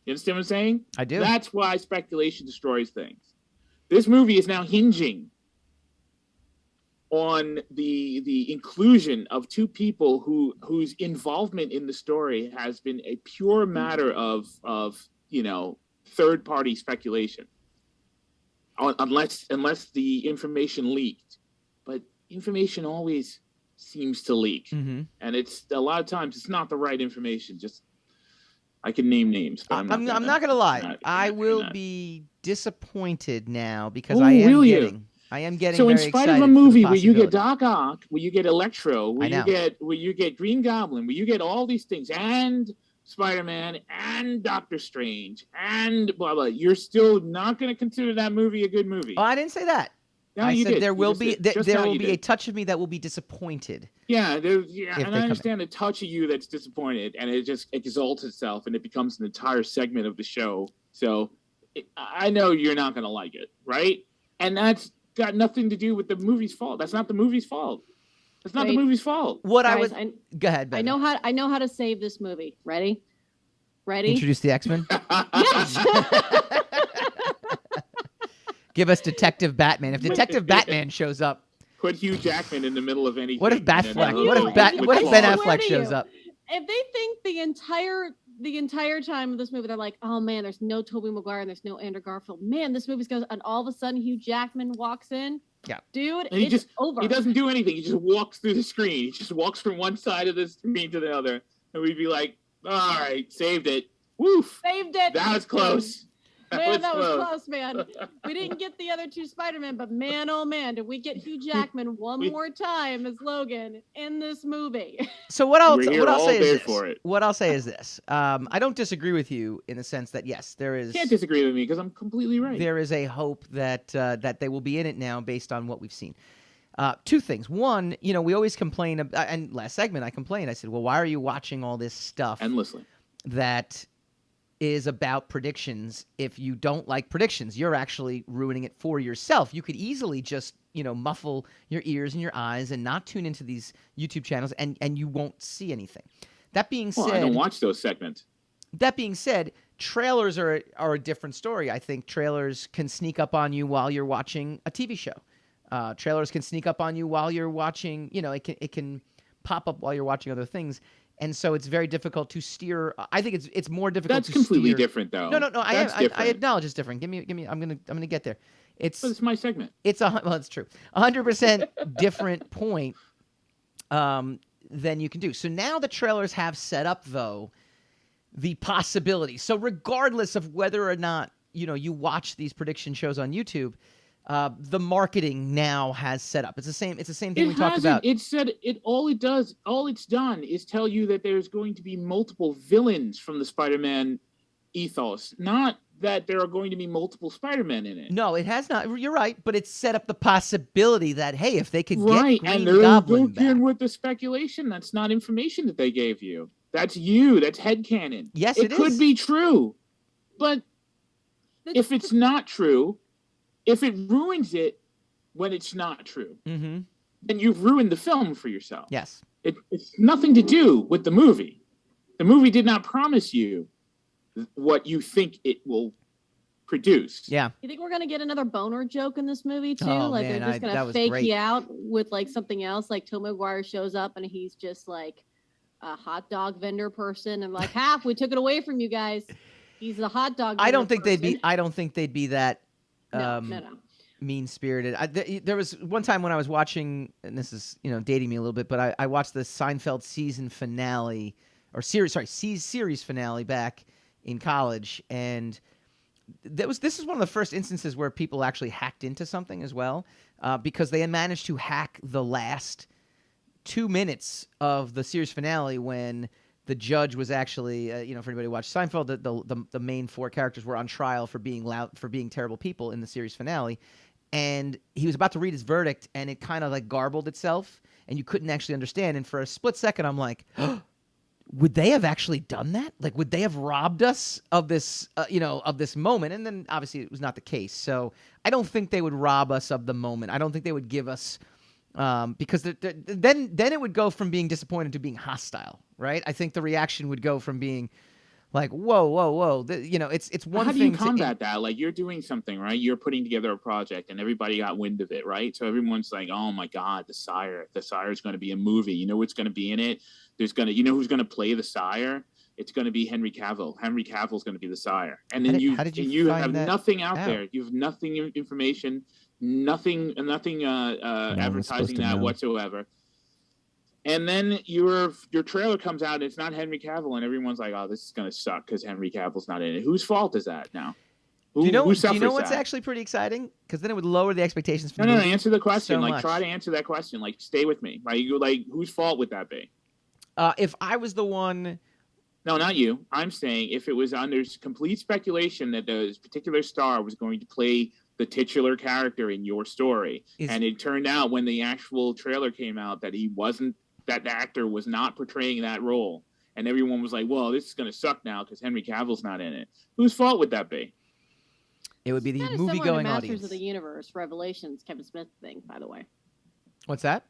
[SPEAKER 2] You understand what I'm saying?
[SPEAKER 1] I do.
[SPEAKER 2] That's why speculation destroys things. This movie is now hinging on the inclusion of two people whose involvement in the story has been a pure matter of third party speculation, unless the information leaked. But information always seems to leak, and it's a lot of times it's not the right information. Just I can name names, but I'm
[SPEAKER 1] not gonna lie. I will
[SPEAKER 2] not.
[SPEAKER 1] be disappointed now because
[SPEAKER 2] Oh,
[SPEAKER 1] I am
[SPEAKER 2] will you?
[SPEAKER 1] getting. I am getting.
[SPEAKER 2] So
[SPEAKER 1] very
[SPEAKER 2] in spite
[SPEAKER 1] excited
[SPEAKER 2] of a
[SPEAKER 1] for the
[SPEAKER 2] movie where you get
[SPEAKER 1] possibility.
[SPEAKER 2] Doc Ock, where you get Electro,
[SPEAKER 1] I know.
[SPEAKER 2] where you get Green Goblin, where you get all these things, and Spider-Man, and Doctor Strange, and blah blah, you're still not going to consider that movie a good movie.
[SPEAKER 1] Oh, I didn't say that.
[SPEAKER 2] No,
[SPEAKER 1] I
[SPEAKER 2] you
[SPEAKER 1] said
[SPEAKER 2] did.
[SPEAKER 1] there
[SPEAKER 2] You
[SPEAKER 1] will
[SPEAKER 2] just
[SPEAKER 1] be
[SPEAKER 2] did. Just
[SPEAKER 1] there
[SPEAKER 2] now
[SPEAKER 1] will
[SPEAKER 2] you
[SPEAKER 1] be
[SPEAKER 2] did.
[SPEAKER 1] a touch of me that will be disappointed.
[SPEAKER 2] Yeah,
[SPEAKER 1] if
[SPEAKER 2] and
[SPEAKER 1] they
[SPEAKER 2] I
[SPEAKER 1] come in.
[SPEAKER 2] understand a touch of you that's disappointed, and it just exalts itself, and it becomes an entire segment of the show. So I know you're not going to like it, right? And that's got nothing to do with the movie's fault. That's not the movie's fault. It's not
[SPEAKER 3] Wait.
[SPEAKER 2] the movie's fault.
[SPEAKER 1] What I
[SPEAKER 3] Guys,
[SPEAKER 1] would go ahead.
[SPEAKER 3] I
[SPEAKER 1] Bevin.
[SPEAKER 3] know how to save this movie. Ready?
[SPEAKER 1] Introduce the X-Men.
[SPEAKER 3] Yes.
[SPEAKER 1] Give us Detective Batman. If Detective Batman shows up,
[SPEAKER 2] Put Hugh Jackman in the middle of anything.
[SPEAKER 1] what if
[SPEAKER 2] and then
[SPEAKER 1] Batfleck?
[SPEAKER 2] they'll
[SPEAKER 1] What
[SPEAKER 2] go
[SPEAKER 1] if Ben
[SPEAKER 2] with
[SPEAKER 3] Swear
[SPEAKER 1] Affleck
[SPEAKER 3] to
[SPEAKER 1] shows
[SPEAKER 3] you.
[SPEAKER 1] up?
[SPEAKER 3] If they think the entire time of this movie, they're like, oh man, there's no Tobey Maguire and there's no Andrew Garfield. Man, this movie's goes, and all of a sudden Hugh Jackman walks in.
[SPEAKER 1] Yeah.
[SPEAKER 3] Dude,
[SPEAKER 2] And
[SPEAKER 3] it's over.
[SPEAKER 2] He doesn't do anything. He just walks through the screen. He just walks from one side of the screen to the other. And we'd be like, all right, saved it. Woof.
[SPEAKER 3] Saved it.
[SPEAKER 2] That was close.
[SPEAKER 3] Man, that was close, man. We didn't get the other two Spider-Men, but man, oh man, did we get Hugh Jackman one more time as Logan in this movie?
[SPEAKER 1] So what I'll
[SPEAKER 2] We're here
[SPEAKER 1] what I'll
[SPEAKER 2] all
[SPEAKER 1] say
[SPEAKER 2] day
[SPEAKER 1] is
[SPEAKER 2] for
[SPEAKER 1] this.
[SPEAKER 2] it.
[SPEAKER 1] What I'll say is this. I don't disagree with you in the sense that yes, there is.
[SPEAKER 2] You can't disagree with me because I'm completely right.
[SPEAKER 1] There is a hope that that they will be in it now based on what we've seen. Two things. One, you know, we always complain, and last segment I complained. I said, well, why are you watching all this stuff
[SPEAKER 2] Endlessly.
[SPEAKER 1] that is about predictions? If you don't like predictions, you're actually ruining it for yourself. You could easily just, you know, muffle your ears and your eyes and not tune into these YouTube channels, and you won't see anything. That being
[SPEAKER 2] Well,
[SPEAKER 1] said,
[SPEAKER 2] I don't watch those segments.
[SPEAKER 1] that being said, trailers are a different story. I think trailers can sneak up on you while you're watching a TV show. Trailers can sneak up on you while you're watching, you know, it can pop up while you're watching other things. And so it's very difficult to steer. I think it's more difficult
[SPEAKER 2] That's
[SPEAKER 1] to
[SPEAKER 2] completely
[SPEAKER 1] steer.
[SPEAKER 2] different, though.
[SPEAKER 1] No.
[SPEAKER 2] That's
[SPEAKER 1] I
[SPEAKER 2] different.
[SPEAKER 1] acknowledge it's different. Give me. I'm gonna get there.
[SPEAKER 2] But it's my segment.
[SPEAKER 1] It's well, it's true. 100% different point than you can do. So now the trailers have set up though the possibility. So regardless of whether or not you watch these prediction shows on YouTube, the marketing now has set up. It's the same thing we talked about.
[SPEAKER 2] It said it. All it's done is tell you that there's going to be multiple villains from the Spider-Man ethos, not that there are going to be multiple Spider-Men in it.
[SPEAKER 1] No, it has not. You're right, but it's set up the possibility that hey, if they could
[SPEAKER 2] Right,
[SPEAKER 1] get
[SPEAKER 2] and
[SPEAKER 1] Green
[SPEAKER 2] they're
[SPEAKER 1] Goblin
[SPEAKER 2] looking
[SPEAKER 1] back,
[SPEAKER 2] with the speculation. That's not information that they gave you. That's you. That's headcanon.
[SPEAKER 1] Yes,
[SPEAKER 2] it
[SPEAKER 1] it
[SPEAKER 2] could
[SPEAKER 1] is.
[SPEAKER 2] be true, but if it's not true, if it ruins it when it's not true,
[SPEAKER 1] mm-hmm.
[SPEAKER 2] then you've ruined the film for yourself.
[SPEAKER 1] Yes.
[SPEAKER 2] It's nothing to do with the movie. The movie did not promise you what you think it will produce.
[SPEAKER 1] Yeah.
[SPEAKER 3] You think we're gonna get another boner joke in this movie too?
[SPEAKER 1] Oh,
[SPEAKER 3] Like
[SPEAKER 1] man,
[SPEAKER 3] they're just
[SPEAKER 1] that
[SPEAKER 3] gonna
[SPEAKER 1] was
[SPEAKER 3] fake
[SPEAKER 1] great.
[SPEAKER 3] you out with like something else, like Tobey Maguire shows up and he's just like a hot dog vendor person, and like we took it away from you guys. He's the hot dog.
[SPEAKER 1] I don't think
[SPEAKER 3] person.
[SPEAKER 1] they'd be that
[SPEAKER 3] No.
[SPEAKER 1] mean-spirited. There was one time when I was watching, and this is dating me a little bit, but I watched the Seinfeld season finale series finale back in college, and this is one of the first instances where people actually hacked into something as well, because they had managed to hack the last 2 minutes of the series finale when the judge was actually, for anybody who watched Seinfeld, the main four characters were on trial for being terrible people in the series finale, and he was about to read his verdict, and it kind of like garbled itself, and you couldn't actually understand. And for a split second, I'm like, would they have actually done that? Like, would they have robbed us of this, of this moment? And then obviously it was not the case. So I don't think they would rob us of the moment. I don't think they would give us. Because then it would go from being disappointed to being hostile, right? I think the reaction would go from being like, whoa. It's one
[SPEAKER 2] How
[SPEAKER 1] thing.
[SPEAKER 2] do you combat that? Like, you're doing something, right? You're putting together a project, and everybody got wind of it, right? So everyone's like, "Oh my God, the Sire is going to be a movie. You know what's going to be in it? Who's going to play the Sire? It's going to be Henry Cavill. Henry Cavill's going to be the Sire." And then you have nothing out there. You have nothing information. Nothing advertising that whatsoever. And then your trailer comes out and it's not Henry Cavill, and everyone's like, "Oh, this is gonna suck because Henry Cavill's not in it." Whose fault is that now? Who suffers
[SPEAKER 1] what's
[SPEAKER 2] that?
[SPEAKER 1] actually pretty exciting? Because then it would lower the expectations for
[SPEAKER 2] No,
[SPEAKER 1] the movie
[SPEAKER 2] answer the question.
[SPEAKER 1] so
[SPEAKER 2] Like,
[SPEAKER 1] much.
[SPEAKER 2] try to answer that question. Like, stay with me. Right? You like, whose fault would that be?
[SPEAKER 1] If I was the one.
[SPEAKER 2] No, not you. I'm saying if it was under complete speculation that this particular star was going to play the titular character in your story, and it turned out when the actual trailer came out that that the actor was not portraying that role, and everyone was like, "Well, this is going to suck now because Henry Cavill's not in it." Whose fault would that be?
[SPEAKER 1] It would be the
[SPEAKER 3] Kind of similar to
[SPEAKER 1] movie-going
[SPEAKER 3] Masters
[SPEAKER 1] audience.
[SPEAKER 3] of the Universe, Revelations, Kevin Smith thing, by the way.
[SPEAKER 1] What's that?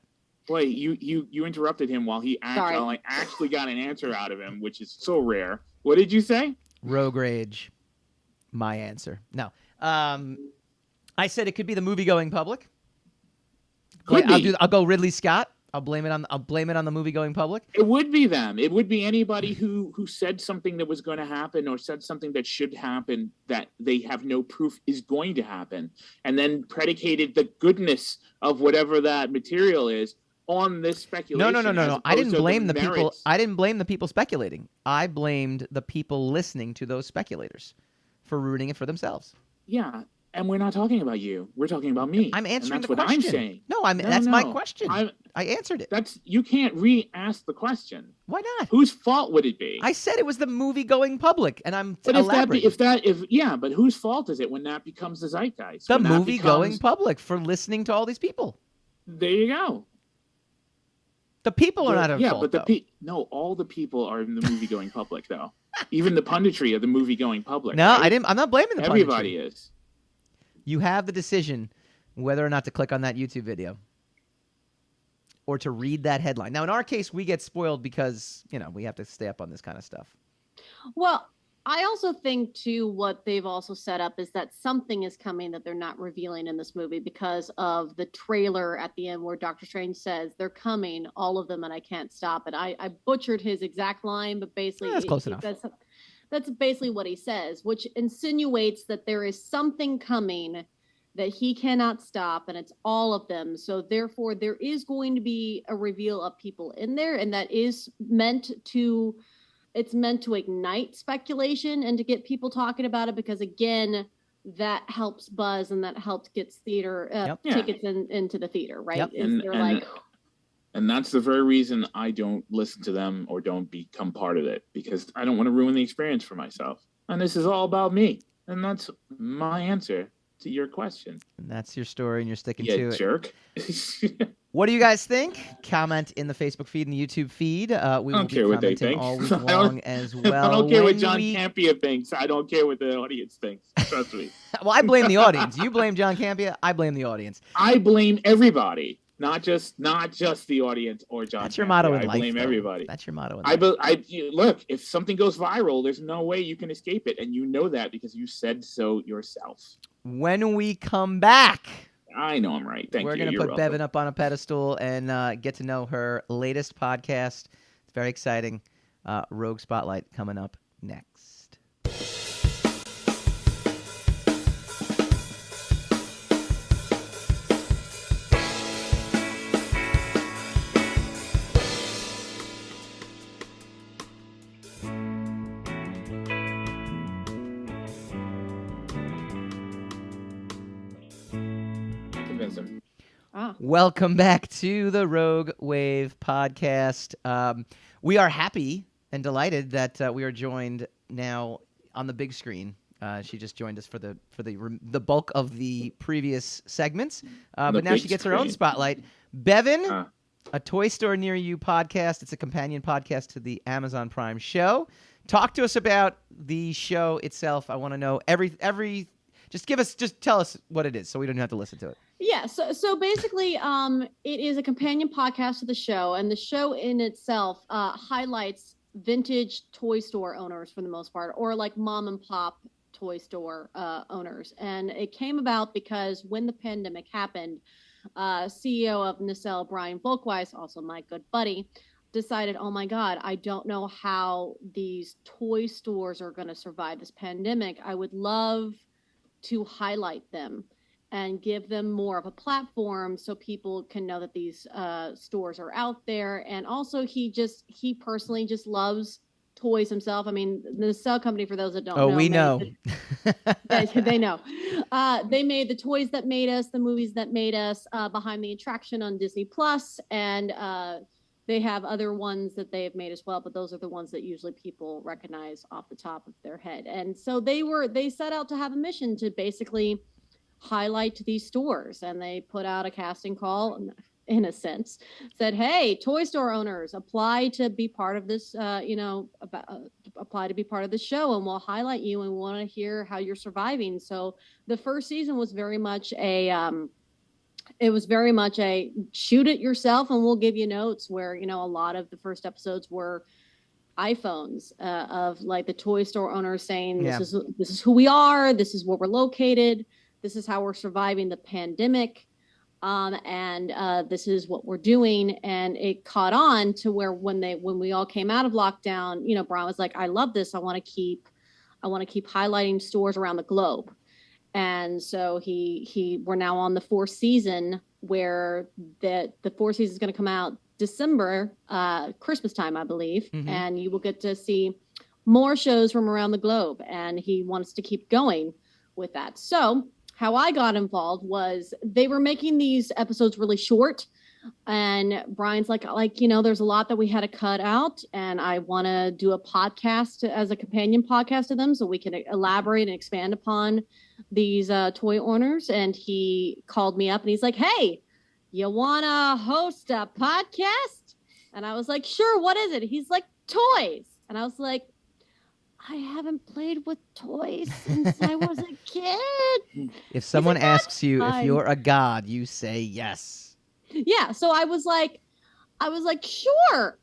[SPEAKER 2] Wait, you interrupted him while he
[SPEAKER 3] Sorry.
[SPEAKER 2] actually got an answer out of him, which is so rare. What did you say?
[SPEAKER 1] Rogue Rage. My answer. No. I said it could be the movie-going public. I'll go Ridley Scott. I'll blame it on the movie-going public.
[SPEAKER 2] It would be them. It would be anybody who said something that was going to happen or said something that should happen that they have no proof is going to happen, and then predicated the goodness of whatever that material is on this speculation.
[SPEAKER 1] No. I didn't blame the people. I didn't blame the people speculating. I blamed the people listening to those speculators for ruining it for themselves.
[SPEAKER 2] Yeah. And we're not talking about you. We're talking about me.
[SPEAKER 1] I'm answering
[SPEAKER 2] the
[SPEAKER 1] question.
[SPEAKER 2] That's what I'm saying.
[SPEAKER 1] No, that's my question. I answered it.
[SPEAKER 2] You can't re-ask the question.
[SPEAKER 1] Why not?
[SPEAKER 2] Whose fault would it be?
[SPEAKER 1] I said it was the movie-going public, and I'm
[SPEAKER 2] but
[SPEAKER 1] elaborating.
[SPEAKER 2] But whose fault is it when that becomes the zeitgeist?
[SPEAKER 1] The movie-going public for listening to all these people.
[SPEAKER 2] There you go.
[SPEAKER 1] The people are not at fault.
[SPEAKER 2] Yeah, but all the people are in the movie-going public, though. Even the punditry of the movie-going public.
[SPEAKER 1] No,
[SPEAKER 2] right?
[SPEAKER 1] I'm not blaming the punditry.
[SPEAKER 2] Everybody is.
[SPEAKER 1] You have the decision whether or not to click on that YouTube video or to read that headline. Now, in our case, we get spoiled because, we have to stay up on this kind of stuff.
[SPEAKER 3] Well, I also think, too, what they've also set up is that something is coming that they're not revealing in this movie because of the trailer at the end where Doctor Strange says, they're coming, all of them, and I can't stop it. I butchered his exact line, but basically...
[SPEAKER 1] That's close enough.
[SPEAKER 3] That's basically what he says, which insinuates that there is something coming that he cannot stop, and it's all of them. So therefore, there is going to be a reveal of people in there, and that is meant to ignite speculation and to get people talking about it, because again, that helps buzz and that helps get tickets into the theater, right?
[SPEAKER 1] Yep.
[SPEAKER 2] And that's the very reason I don't listen to them or don't become part of it, because I don't want to ruin the experience for myself. And this is all about me. And that's my answer to your question.
[SPEAKER 1] And that's your story, and you're sticking to it.
[SPEAKER 2] Jerk.
[SPEAKER 1] What do you guys think? Comment in the Facebook feed and the YouTube feed. We will be commenting all week long as well.
[SPEAKER 2] I don't care what John Campia thinks. I don't care what the audience thinks. Trust me.
[SPEAKER 1] Well, I blame the audience. You blame John Campia. I blame the audience.
[SPEAKER 2] I blame everybody. Not just the audience or John.
[SPEAKER 1] That's your motto in life.
[SPEAKER 2] I blame everybody.
[SPEAKER 1] That's your motto in life.
[SPEAKER 2] Look, if something goes viral, there's no way you can escape it, and you know that because you said so yourself.
[SPEAKER 1] When we come back,
[SPEAKER 2] I know I'm right. Thank you.
[SPEAKER 1] We're going to put Bevin up on a pedestal and get to know her latest podcast. It's very exciting. Rogue Spotlight coming up next. Welcome back to the Rogue Wave podcast. We are happy and delighted that we are joined now on the big screen. She just joined us for the bulk of the previous segments, but now she gets her own spotlight. Bevin, a Toy Store Near You podcast. It's a companion podcast to the Amazon Prime show. Talk to us about the show itself. I want to know just tell us what it is so we don't have to listen to it.
[SPEAKER 3] Yeah, so basically, it is a companion podcast to the show, and the show in itself highlights vintage toy store owners for the most part, or like mom and pop toy store owners. And it came about because when the pandemic happened, CEO of Nacelle, Brian Volkweiss, also my good buddy, decided, oh my God, I don't know how these toy stores are going to survive this pandemic. I would love to highlight them and give them more of a platform so people can know that these stores are out there. And also he personally just loves toys himself. I mean, the Nacelle company, for those that don't know.
[SPEAKER 1] Oh, we know.
[SPEAKER 3] They know. They made the toys that made us, the movies that made us, Behind the Attraction on Disney Plus, and they have other ones that they have made as well, but those are the ones that usually people recognize off the top of their head. And so they set out to have a mission to basically highlight these stores, and they put out a casting call, in a sense, said, hey, toy store owners, apply to be part of this, apply to be part of the show, and we'll highlight you, and we want to hear how you're surviving. So the first season was very much It was very much a shoot it yourself and we'll give you notes, where, a lot of the first episodes were iPhones of like the toy store owners saying, this is who we are. This is where we're located. This is how we're surviving the pandemic. And this is what we're doing. And it caught on to where when we all came out of lockdown, Brian was like, I love this. I want to keep highlighting stores around the globe. And so we're now on the fourth season, where the fourth season is going to come out December, Christmas time, I believe. Mm-hmm. And you will get to see more shows from around the globe. And he wants to keep going with that. So how I got involved was they were making these episodes really short. And Brian's like, there's a lot that we had to cut out. And I want to do a podcast as a companion podcast to them so we can elaborate and expand upon these toy owners. And he called me up and he's like, hey, you want to host a podcast? And I was like, sure. What is it? He's like, toys. And I was like, I haven't played with toys since I was a kid.
[SPEAKER 1] If someone asks you if you're a god, you say yes.
[SPEAKER 3] Yeah. So I was like, sure.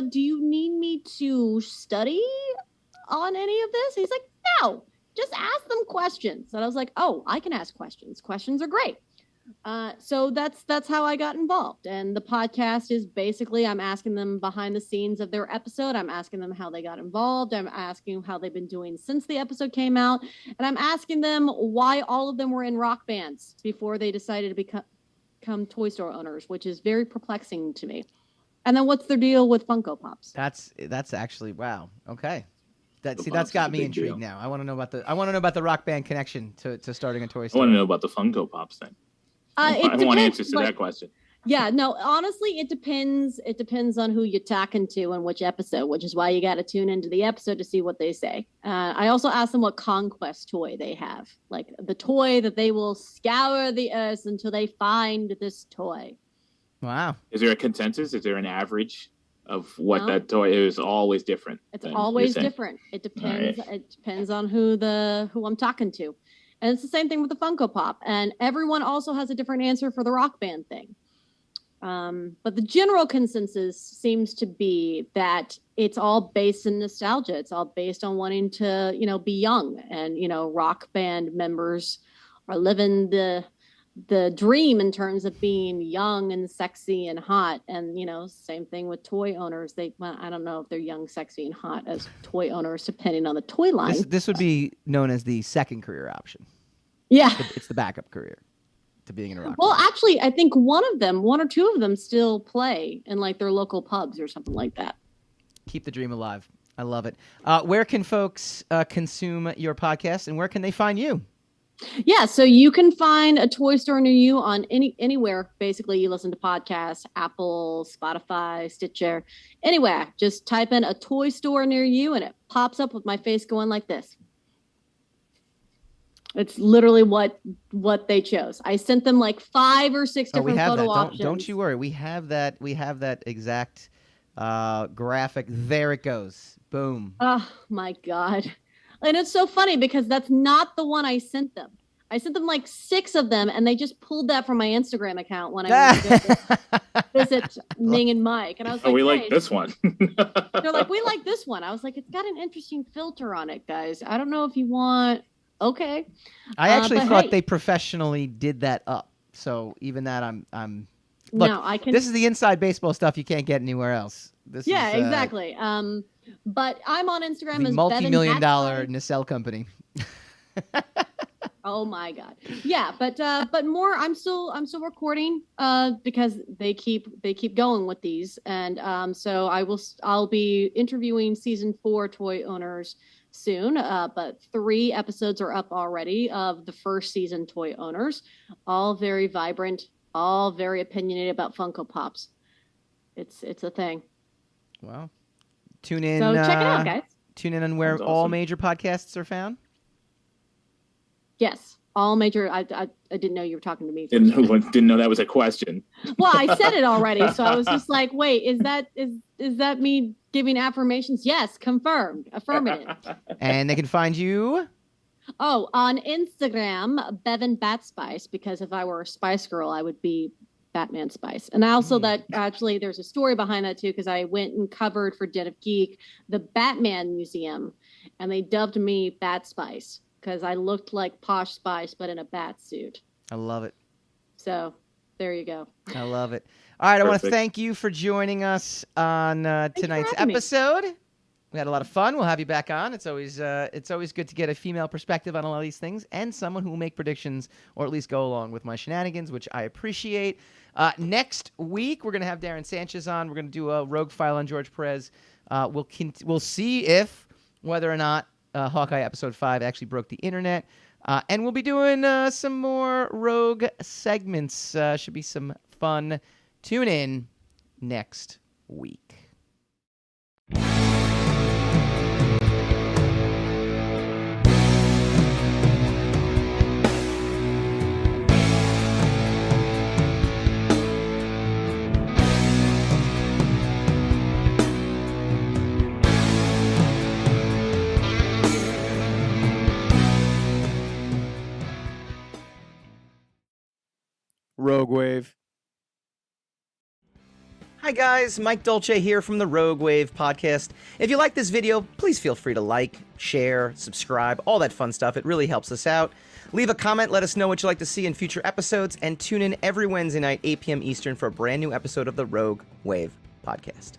[SPEAKER 3] Do you need me to study on any of this? He's like, no, just ask them questions. And I was like, oh, I can ask questions. Questions are great. So that's how I got involved. And the podcast is basically, I'm asking them behind the scenes of their episode. I'm asking them how they got involved. I'm asking how they've been doing since the episode came out. And I'm asking them why all of them were in rock bands before they decided to become toy store owners, which is very perplexing to me. And then what's their deal with Funko Pops?
[SPEAKER 1] That's actually, wow. Okay. That's got me intrigued now. I want to know about the rock band connection to starting a toy store.
[SPEAKER 2] I want to know about the Funko Pops thing. I want answers to that question.
[SPEAKER 3] Yeah, no, honestly, it depends. It depends on who you're talking to and which episode, which is why you got to tune into the episode to see what they say. I also asked them what conquest toy they have, like the toy that they will scour the earth until they find this toy.
[SPEAKER 1] Wow.
[SPEAKER 2] Is there a consensus? Is there an average of what that toy is? Always different.
[SPEAKER 3] It's always different. It depends. Right. It depends on who I'm talking to. And it's the same thing with the Funko Pop. And everyone also has a different answer for the rock band thing. But the general consensus seems to be that it's all based in nostalgia. It's all based on wanting to, be young. And, rock band members are living the dream in terms of being young and sexy and hot. And, same thing with toy owners. I don't know if they're young, sexy, and hot as toy owners, depending on the toy line.
[SPEAKER 1] This would be known as the second career option.
[SPEAKER 3] Yeah.
[SPEAKER 1] It's the backup career to being in a rock
[SPEAKER 3] Well,
[SPEAKER 1] band.
[SPEAKER 3] actually, I think one or two of them still play in like their local pubs or something like that.
[SPEAKER 1] Keep the dream alive. I love it. Where can folks consume your podcast, and where can they find you?
[SPEAKER 3] Yeah, so you can find a toy store near you on anywhere. Basically, you listen to podcasts, Apple, Spotify, Stitcher, anywhere. Just type in a toy store near you, and it pops up with my face going like this. It's literally what they chose. I sent them like 5 or 6 different photo options.
[SPEAKER 1] Don't you worry. We have that exact graphic. There it goes. Boom.
[SPEAKER 3] Oh my God. And it's so funny because that's not the one I sent them. I sent them like 6 of them, and they just pulled that from my Instagram account when I went to visit Ming and Mike. And I was like,
[SPEAKER 2] we like this one.
[SPEAKER 3] They're like, we like this one. I was like, it's got an interesting filter on it, guys. I don't know if you want. Okay.
[SPEAKER 1] I actually thought they professionally did that up. So even that, I'm. Look,
[SPEAKER 3] no, I can.
[SPEAKER 1] This is the inside baseball stuff you can't get anywhere else.
[SPEAKER 3] Exactly. But I'm on Instagram as
[SPEAKER 1] multi-million-dollar nacelle company.
[SPEAKER 3] Oh my God. Yeah, but more. I'm still recording because they keep going with these, and so I'll be interviewing season 4 toy owners soon. But 3 episodes are up already of the first season toy owners, all very vibrant, all very opinionated about Funko Pops. It's a thing.
[SPEAKER 1] Wow. Tune in.
[SPEAKER 3] So check it out, guys.
[SPEAKER 1] Tune in on where all major podcasts are found.
[SPEAKER 3] Yes, all major. I didn't know you were talking to me.
[SPEAKER 2] Didn't know that was a question.
[SPEAKER 3] Well, I said it already, so I was just like, wait, is that me giving affirmations? Yes, confirmed, affirmative.
[SPEAKER 1] And they can find you
[SPEAKER 3] Oh, on Instagram, Bevin Batspice, because if I were a Spice Girl, I would be Batman Spice. And also that actually there's a story behind that too, because I went and covered for Den of Geek the Batman Museum, and they dubbed me Bat Spice because I looked like Posh Spice but in a bat suit.
[SPEAKER 1] I love it.
[SPEAKER 3] So there you go.
[SPEAKER 1] I love it. All right, I want to
[SPEAKER 2] Perfect.
[SPEAKER 1] thank you for joining us on tonight's
[SPEAKER 3] having me.
[SPEAKER 1] episode. We had a lot of fun. We'll have you back on. It's always good to get a female perspective on a lot of these things, and someone who will make predictions or at least go along with my shenanigans, which I appreciate. Next week, we're going to have Darren Sanchez on. We're going to do a rogue file on George Perez. We'll see if whether or not Hawkeye episode 5 actually broke the internet. And we'll be doing some more rogue segments. Should be some fun. Tune in next week. Rogue Wave. Hi guys, Mike Dolce here from the Rogue Wave podcast. If you like this video, please feel free to like, share, subscribe, all that fun stuff. It really helps us out. Leave a comment, let us know what you'd like to see in future episodes, and tune in every Wednesday night, 8 p.m. Eastern, for a brand new episode of the Rogue Wave podcast.